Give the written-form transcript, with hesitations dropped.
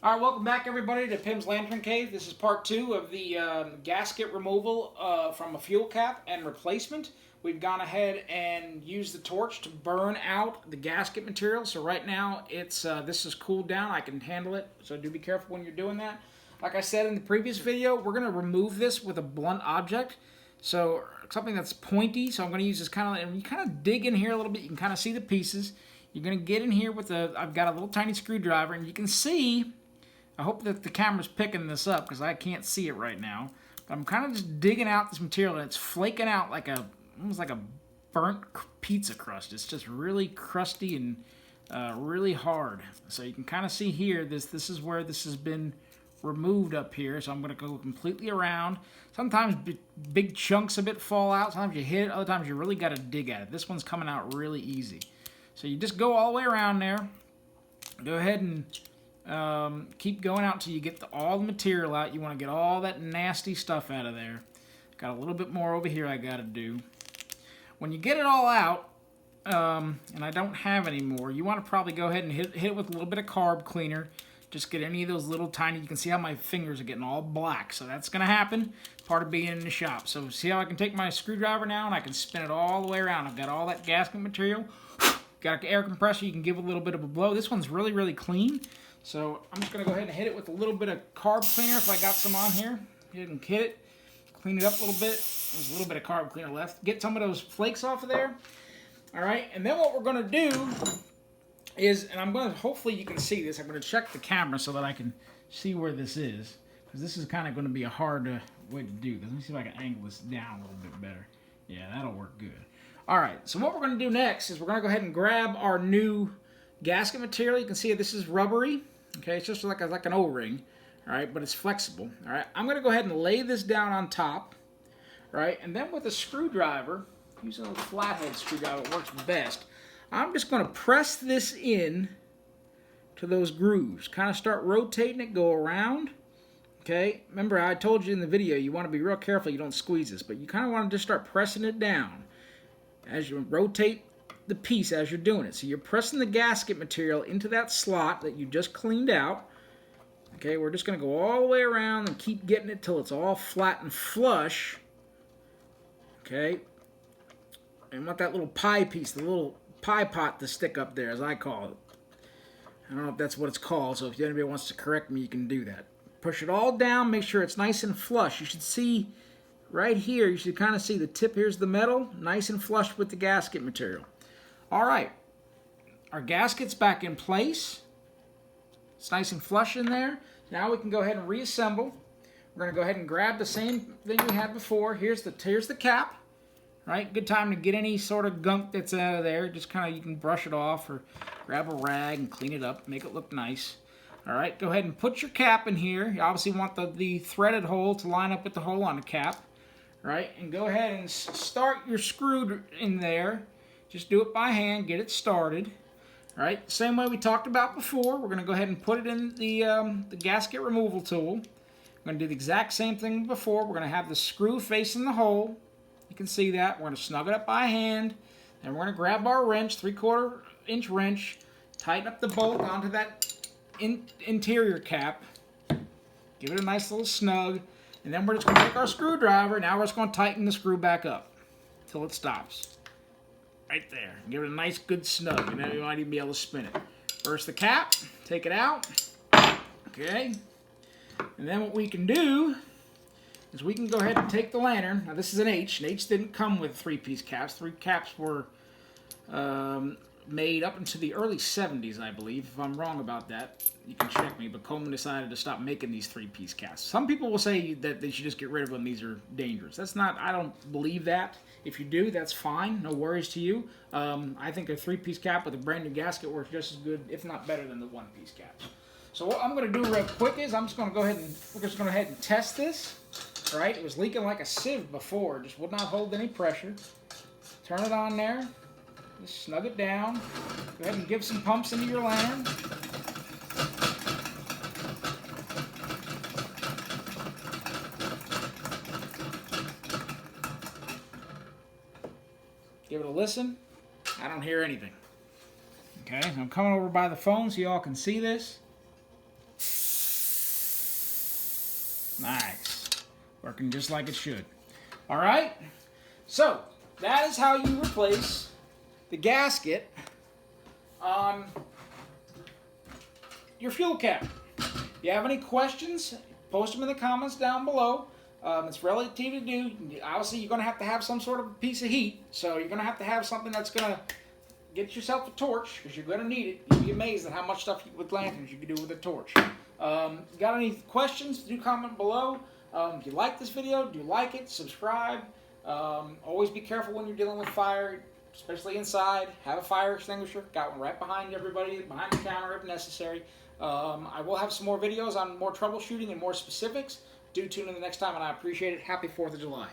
All right, welcome back everybody to Pim's Lantern Cave. This is part 2 of the gasket removal from a fuel cap and replacement. We've gone ahead and used the torch to burn out the gasket material. So right now it's this is cooled down. I can handle it, so do be careful when you're doing that. Like I said in the previous video, we're going to remove this with a blunt object. So something that's pointy. So I'm going to use this and you kind of dig in here a little bit. You can kind of see the pieces. You're going to get in here with I've got a little tiny screwdriver, and you can see, I hope that the camera's picking this up because I can't see it right now. But I'm kind of just digging out this material, and it's flaking out like almost like a burnt pizza crust. It's just really crusty and really hard. So you can kind of see here, this is where this has been removed up here. So I'm going to go completely around. Sometimes big chunks of it fall out. Sometimes you hit it. Other times you really got to dig at it. This one's coming out really easy. So you just go all the way around there. Go ahead and keep going out until you get all the material out. You want to get all that nasty stuff out of there. Got a little bit more over here I got to do. When you get it all out, and I don't have any more, you want to probably go ahead and hit it with a little bit of carb cleaner. Just get any of those little tiny, you can see how my fingers are getting all black. So that's going to happen, part of being in the shop. So see how I can take my screwdriver now and I can spin it all the way around. I've got all that gasket material. Got an air compressor, you can give a little bit of a blow. This one's really, really clean. So I'm just going to go ahead and hit it with a little bit of carb cleaner if I got some on here. You can hit it, clean it up a little bit. There's a little bit of carb cleaner left. Get some of those flakes off of there. All right, and then what we're going to do is, and I'm going to, hopefully you can see this. I'm going to check the camera so that I can see where this is, because this is kind of going to be a hard way to do this. Let me see if I can angle this down a little bit better. Yeah, that'll work good. All right, so what we're going to do next is we're going to go ahead and grab our new gasket material. You can see this is rubbery. Okay, it's just like an O-ring. All right, but it's flexible. All right, I'm going to go ahead and lay this down on top. Right, and then with a screwdriver, using a flathead screwdriver, it works best. I'm just going to press this in to those grooves. Kind of start rotating it, go around. Okay, remember I told you in the video you want to be real careful you don't squeeze this, but you kind of want to just start pressing it down as you rotate the piece as you're doing it. So you're pressing the gasket material into that slot that you just cleaned out. Okay, we're just going to go all the way around and keep getting it till it's all flat and flush. Okay, and want that little pie piece, the little pie pot to stick up there, as I call it. I don't know if that's what it's called, so if anybody wants to correct me, you can do that. Push it all down, make sure it's nice and flush. You should see right here, you should kind of see the tip, here's the metal, nice and flush with the gasket material. All right, our gasket's back in place. It's nice and flush in there. Now we can go ahead and reassemble. We're going to go ahead and grab the same thing we had before. Here's the cap. Right, good time to get any sort of gunk that's out of there. Just kind of, you can brush it off or grab a rag and clean it up, make it look nice. All right, go ahead and put your cap in here. You obviously want the threaded hole to line up with the hole on the cap. Right, and go ahead and start your screw in there. Just do it by hand, get it started. All right, same way we talked about before. We're going to go ahead and put it in the gasket removal tool. We're going to do the exact same thing before. We're going to have the screw facing the hole. You can see that. We're going to snug it up by hand. And we're going to grab our wrench, 3/4 inch wrench, tighten up the bolt onto that interior cap. Give it a nice little snug. And then we're just going to take our screwdriver. Now we're just going to tighten the screw back up until it stops. Right there. Give it a nice good snug. And then you might even be able to spin it. First the cap. Take it out. Okay. And then what we can do is we can go ahead and take the lantern. Now this is an H. An H didn't come with 3-piece caps. 3 caps were made up into the early 70s, I believe. If I'm wrong about that, you can check me. But Coleman decided to stop making these 3-piece caps. Some people will say that they should just get rid of them. These are dangerous. That's not, I don't believe that. If you do, that's fine. No worries to you. I think a 3-piece cap with a brand new gasket works just as good, if not better, than the 1-piece caps. So what I'm going to do real quick is we're just going to go ahead and test this. All right, it was leaking like a sieve before. It just would not hold any pressure. Turn it on there. Just snug it down. Go ahead and give some pumps into your lantern. Give it a listen. I don't hear anything. Okay, so I'm coming over by the phone so you all can see this. Nice. Working just like it should. All right. So that is how you replace the gasket on your fuel cap. If you have any questions, post them in the comments down below. It's relative to do. Obviously, you're going to have some sort of piece of heat. So you're going to have something that's going to get yourself a torch, because you're going to need it. You'll be amazed at how much stuff with lanterns you can do with a torch. Got any questions? Do comment below. If you like this video, do like it, subscribe. Always be careful when you're dealing with fire, especially inside. Have a fire extinguisher. Got one right behind everybody, behind the counter if necessary. I will have some more videos on more troubleshooting and more specifics. Do tune in the next time, and I appreciate it. Happy 4th of July.